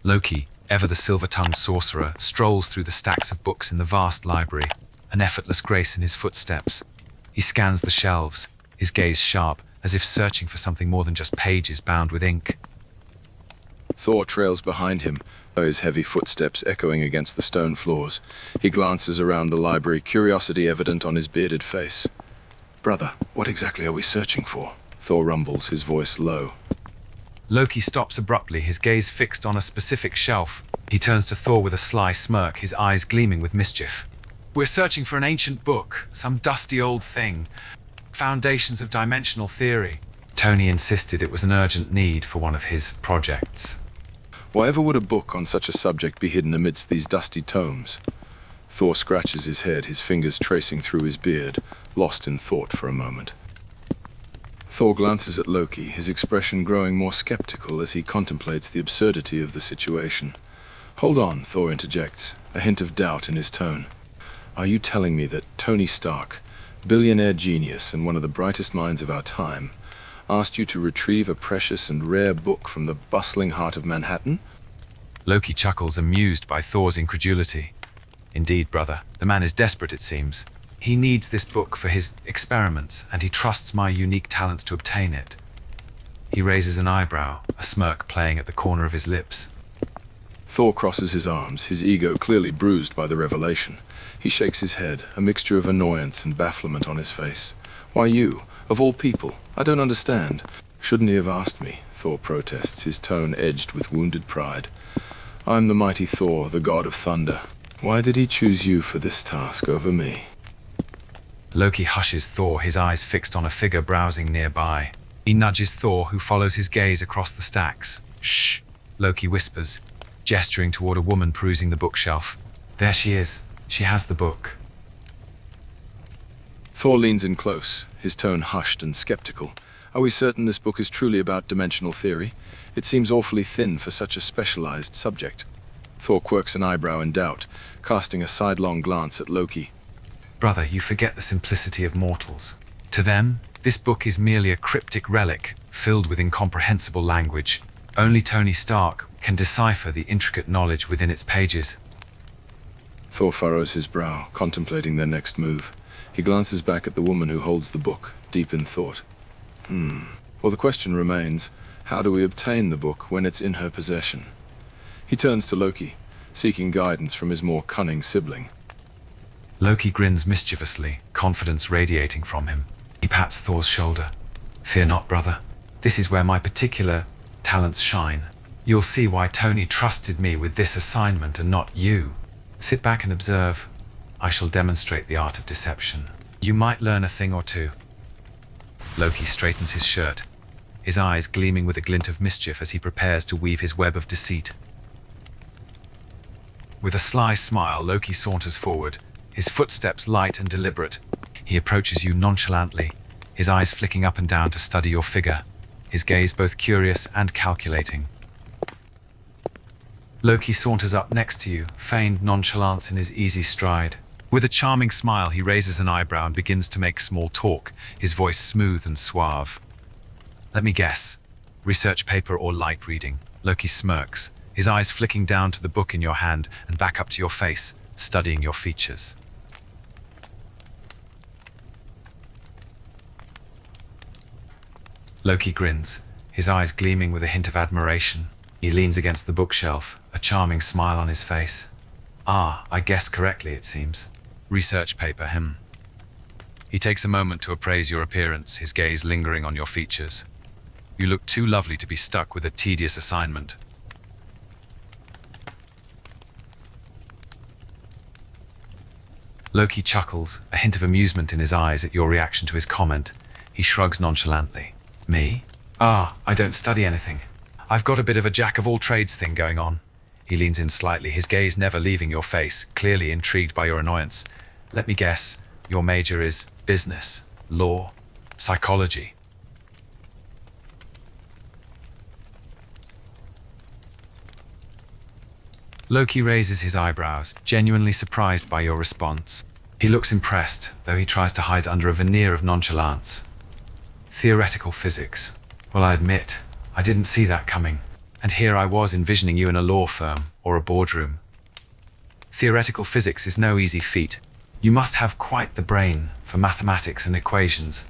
Loki, ever the silver-tongued sorcerer, strolls through the stacks of books in the vast library, an effortless grace in his footsteps. He scans the shelves, his gaze sharp, as if searching for something more than just pages bound with ink. Thor trails behind him, his heavy footsteps echoing against the stone floors. He glances around the library, curiosity evident on his bearded face. "Brother, what exactly are we searching for?" Thor rumbles, his voice low. Loki stops abruptly, his gaze fixed on a specific shelf. He turns to Thor with a sly smirk, his eyes gleaming with mischief. "We're searching for an ancient book, some dusty old thing. Foundations of Dimensional Theory." Tony insisted it was an urgent need for one of his projects. Why ever would a book on such a subject be hidden amidst these dusty tomes? Thor scratches his head, his fingers tracing through his beard, lost in thought for a moment. Thor glances at Loki, his expression growing more skeptical as he contemplates the absurdity of the situation. "Hold on," Thor interjects, a hint of doubt in his tone. "Are you telling me that Tony Stark, billionaire genius and one of the brightest minds of our time, asked you to retrieve a precious and rare book from the bustling heart of Manhattan?" Loki chuckles, amused by Thor's incredulity. "Indeed, brother, the man is desperate, it seems. He needs this book for his experiments, and he trusts my unique talents to obtain it." He raises an eyebrow, a smirk playing at the corner of his lips. Thor crosses his arms, his ego clearly bruised by the revelation. He shakes his head, a mixture of annoyance and bafflement on his face. "Why you? Of all people? I don't understand." "Shouldn't he have asked me?" Thor protests, his tone edged with wounded pride. "I'm the mighty Thor, the god of thunder. Why did he choose you for this task over me?" Loki hushes Thor, his eyes fixed on a figure browsing nearby. He nudges Thor, who follows his gaze across the stacks. "Shh," Loki whispers, gesturing toward a woman perusing the bookshelf. "There she is. She has the book." Thor leans in close, his tone hushed and skeptical. "Are we certain this book is truly about dimensional theory? It seems awfully thin for such a specialized subject." Thor quirks an eyebrow in doubt, casting a sidelong glance at Loki. "Brother, you forget the simplicity of mortals. To them, this book is merely a cryptic relic, filled with incomprehensible language. Only Tony Stark can decipher the intricate knowledge within its pages." Thor furrows his brow, contemplating their next move. He glances back at the woman who holds the book, deep in thought. Well, the question remains, how do we obtain the book when it's in her possession? He turns to Loki, seeking guidance from his more cunning sibling. Loki grins mischievously, confidence radiating from him. He pats Thor's shoulder. "Fear not, brother. This is where my particular talents shine. You'll see why Tony trusted me with this assignment and not you. Sit back and observe. I shall demonstrate the art of deception. You might learn a thing or two." Loki straightens his shirt, his eyes gleaming with a glint of mischief as he prepares to weave his web of deceit. With a sly smile, Loki saunters forward, his footsteps light and deliberate. He approaches you nonchalantly, his eyes flicking up and down to study your figure, his gaze both curious and calculating. Loki saunters up next to you, feigned nonchalance in his easy stride. With a charming smile, he raises an eyebrow and begins to make small talk, his voice smooth and suave. "Let me guess. Research paper or light reading?" Loki smirks, his eyes flicking down to the book in your hand and back up to your face, studying your features. Loki grins, his eyes gleaming with a hint of admiration. He leans against the bookshelf, a charming smile on his face. "Ah, I guessed correctly, it seems. Research paper, him." He takes a moment to appraise your appearance, his gaze lingering on your features. "You look too lovely to be stuck with a tedious assignment." Loki chuckles, a hint of amusement in his eyes at your reaction to his comment. He shrugs nonchalantly. "Me? Ah, I don't study anything. I've got a bit of a jack-of-all-trades thing going on." He leans in slightly, his gaze never leaving your face, clearly intrigued by your annoyance. "Let me guess, your major is business, law, psychology." Loki raises his eyebrows, genuinely surprised by your response. He looks impressed, though he tries to hide under a veneer of nonchalance. "Theoretical physics. Well, I admit, I didn't see that coming. And here I was envisioning you in a law firm or a boardroom. Theoretical physics is no easy feat. You must have quite the brain for mathematics and equations.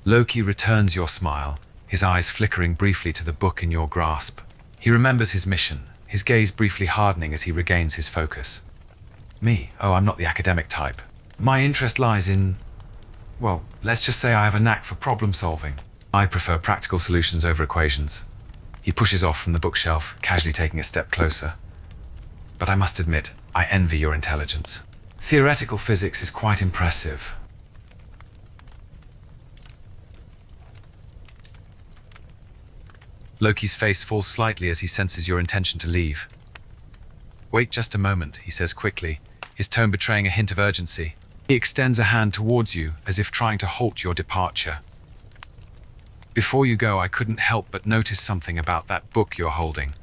Loki returns your smile, his eyes flickering briefly to the book in your grasp. He remembers his mission, his gaze briefly hardening as he regains his focus. Me? Oh, I'm not the academic type. My interest lies in, well, let's just say I have a knack for problem solving. I prefer practical solutions over equations. He pushes off from the bookshelf, casually taking a step closer. But I must admit, I envy your intelligence. Theoretical physics is quite impressive. Loki's face falls slightly as he senses your intention to leave. Wait just a moment, he says quickly, his tone betraying a hint of urgency. He extends a hand towards you, as if trying to halt your departure. Before you go, I couldn't help but notice something about that book you're holding.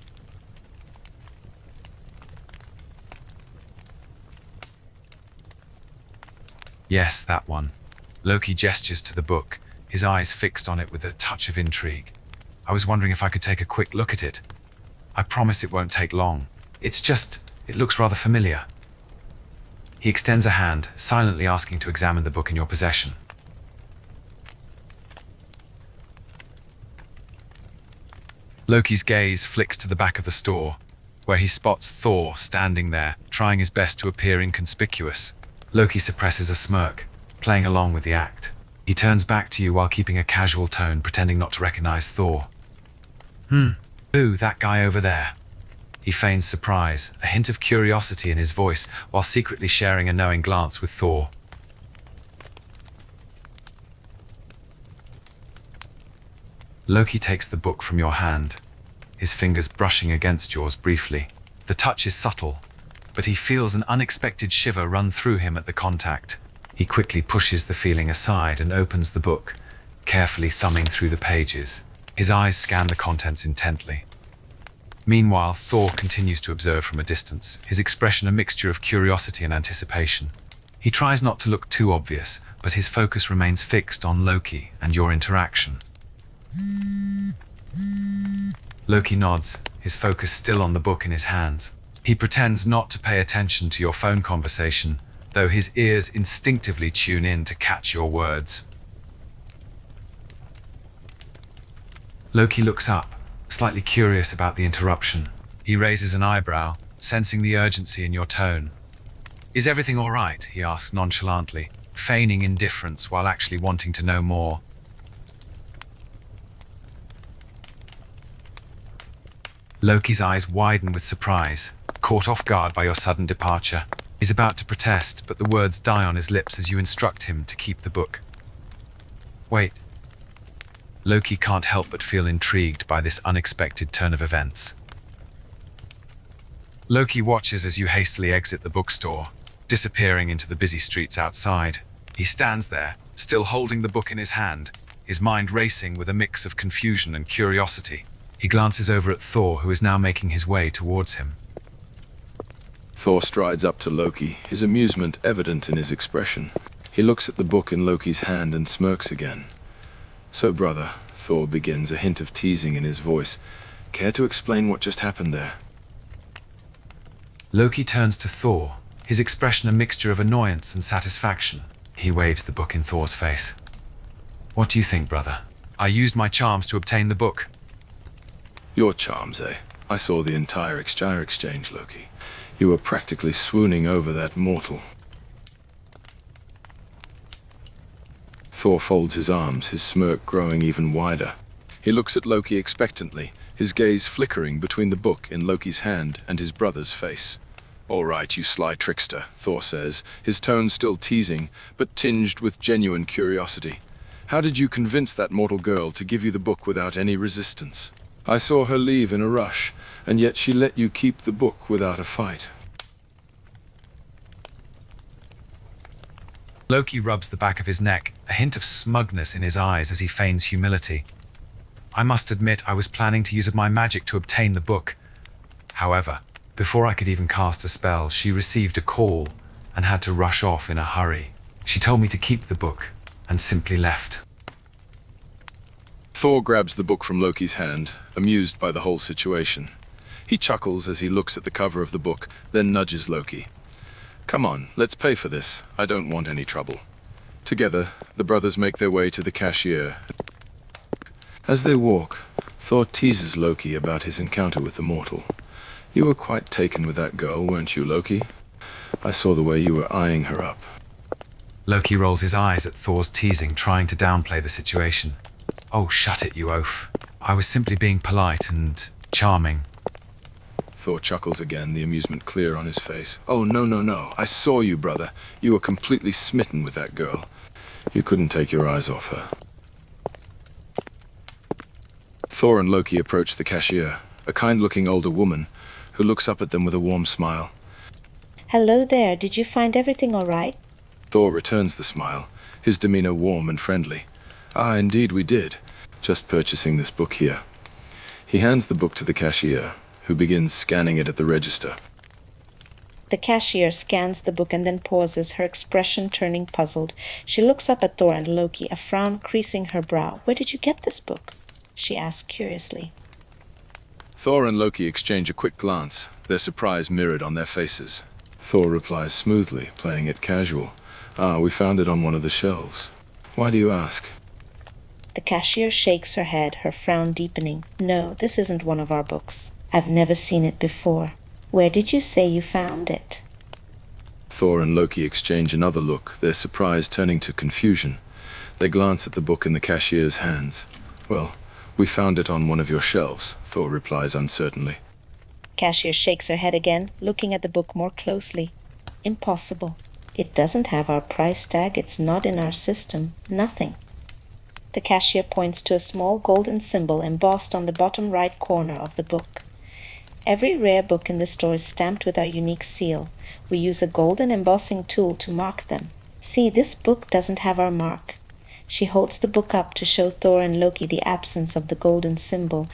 Yes, that one. Loki gestures to the book, his eyes fixed on it with a touch of intrigue. I was wondering if I could take a quick look at it. I promise it won't take long. It looks rather familiar. He extends a hand, silently asking to examine the book in your possession. Loki's gaze flicks to the back of the store, where he spots Thor standing there, trying his best to appear inconspicuous. Loki suppresses a smirk, playing along with the act. He turns back to you while keeping a casual tone, pretending not to recognize Thor. Who, that guy over there? He feigns surprise, a hint of curiosity in his voice, while secretly sharing a knowing glance with Thor. Loki takes the book from your hand, his fingers brushing against yours briefly. The touch is subtle, but he feels an unexpected shiver run through him at the contact. He quickly pushes the feeling aside and opens the book, carefully thumbing through the pages. His eyes scan the contents intently. Meanwhile, Thor continues to observe from a distance, his expression a mixture of curiosity and anticipation. He tries not to look too obvious, but his focus remains fixed on Loki and your interaction. Loki nods, his focus still on the book in his hands. He pretends not to pay attention to your phone conversation, though his ears instinctively tune in to catch your words. Loki looks up, slightly curious about the interruption. He raises an eyebrow, sensing the urgency in your tone. Is everything all right? He asks nonchalantly, feigning indifference while actually wanting to know more. Loki's eyes widen with surprise, caught off guard by your sudden departure. He's about to protest, but the words die on his lips as you instruct him to keep the book. Wait. Loki can't help but feel intrigued by this unexpected turn of events. Loki watches as you hastily exit the bookstore, disappearing into the busy streets outside. He stands there, still holding the book in his hand, his mind racing with a mix of confusion and curiosity. He glances over at Thor, who is now making his way towards him. Thor strides up to Loki, his amusement evident in his expression. He looks at the book in Loki's hand and smirks again. So, brother, Thor begins, a hint of teasing in his voice. Care to explain what just happened there? Loki turns to Thor, his expression a mixture of annoyance and satisfaction. He waves the book in Thor's face. What do you think, brother? I used my charms to obtain the book. Your charms, eh? I saw the entire exchange, Loki. You were practically swooning over that mortal. Thor folds his arms, his smirk growing even wider. He looks at Loki expectantly, his gaze flickering between the book in Loki's hand and his brother's face. All right, you sly trickster, Thor says, his tone still teasing, but tinged with genuine curiosity. How did you convince that mortal girl to give you the book without any resistance? I saw her leave in a rush, and yet she let you keep the book without a fight. Loki rubs the back of his neck, a hint of smugness in his eyes as he feigns humility. I must admit I was planning to use my magic to obtain the book. However, before I could even cast a spell, she received a call and had to rush off in a hurry. She told me to keep the book and simply left. Thor grabs the book from Loki's hand, amused by the whole situation. He chuckles as he looks at the cover of the book, then nudges Loki. Come on, let's pay for this. I don't want any trouble. Together, the brothers make their way to the cashier. As they walk, Thor teases Loki about his encounter with the mortal. You were quite taken with that girl, weren't you, Loki? I saw the way you were eyeing her up. Loki rolls his eyes at Thor's teasing, trying to downplay the situation. Oh, shut it, you oaf. I was simply being polite and charming. Thor chuckles again, the amusement clear on his face. Oh, no. I saw you, brother. You were completely smitten with that girl. You couldn't take your eyes off her. Thor and Loki approach the cashier, a kind-looking older woman, who looks up at them with a warm smile. Hello there, did you find everything all right? Thor returns the smile, his demeanor warm and friendly. Ah, indeed we did. Just purchasing this book here. He hands the book to the cashier, who begins scanning it at the register. The cashier scans the book and then pauses, her expression turning puzzled. She looks up at Thor and Loki, a frown creasing her brow. Where did you get this book? She asks curiously. Thor and Loki exchange a quick glance, their surprise mirrored on their faces. Thor replies smoothly, playing it casual. Ah, we found it on one of the shelves. Why do you ask? The cashier shakes her head, her frown deepening. No, this isn't one of our books. I've never seen it before. Where did you say you found it? Thor and Loki exchange another look, their surprise turning to confusion. They glance at the book in the cashier's hands. Well, we found it on one of your shelves, Thor replies uncertainly. Cashier shakes her head again, looking at the book more closely. Impossible. It doesn't have our price tag, it's not in our system. Nothing. The cashier points to a small golden symbol embossed on the bottom right corner of the book. Every rare book in the store is stamped with our unique seal. We use a golden embossing tool to mark them. See, this book doesn't have our mark. She holds the book up to show Thor and Loki the absence of the golden symbol.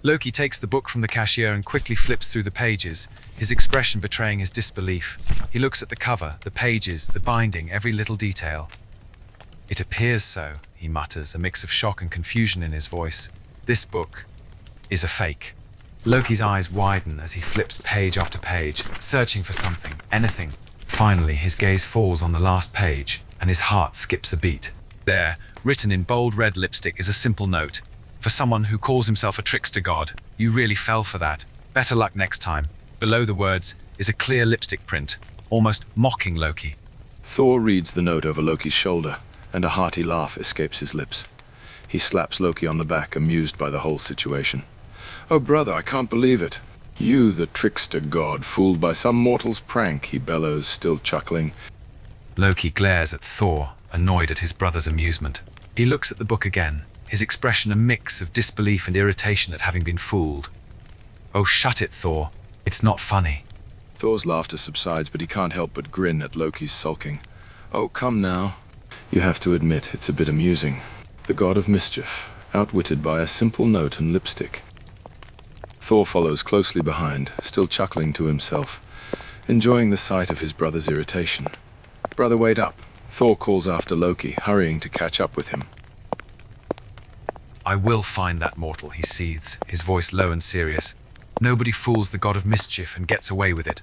Loki takes the book from the cashier and quickly flips through the pages, his expression betraying his disbelief. He looks at the cover, the pages, the binding, every little detail. It appears so, he mutters, a mix of shock and confusion in his voice. This book is a fake. Loki's eyes widen as he flips page after page, searching for something, anything. Finally, his gaze falls on the last page, and his heart skips a beat. There, written in bold red lipstick, is a simple note. For someone who calls himself a trickster god, you really fell for that. Better luck next time. Below the words is a clear lipstick print, almost mocking Loki. Thor reads the note over Loki's shoulder, and a hearty laugh escapes his lips. He slaps Loki on the back, amused by the whole situation. Oh, brother, I can't believe it. You, the trickster god, fooled by some mortal's prank, he bellows, still chuckling. Loki glares at Thor, annoyed at his brother's amusement. He looks at the book again, his expression a mix of disbelief and irritation at having been fooled. Oh, shut it, Thor. It's not funny. Thor's laughter subsides, but he can't help but grin at Loki's sulking. Oh, come now. You have to admit, it's a bit amusing. The god of mischief, outwitted by a simple note and lipstick. Thor follows closely behind, still chuckling to himself, enjoying the sight of his brother's irritation. Brother, wait up. Thor calls after Loki, hurrying to catch up with him. I will find that mortal, he seethes, his voice low and serious. Nobody fools the god of mischief and gets away with it.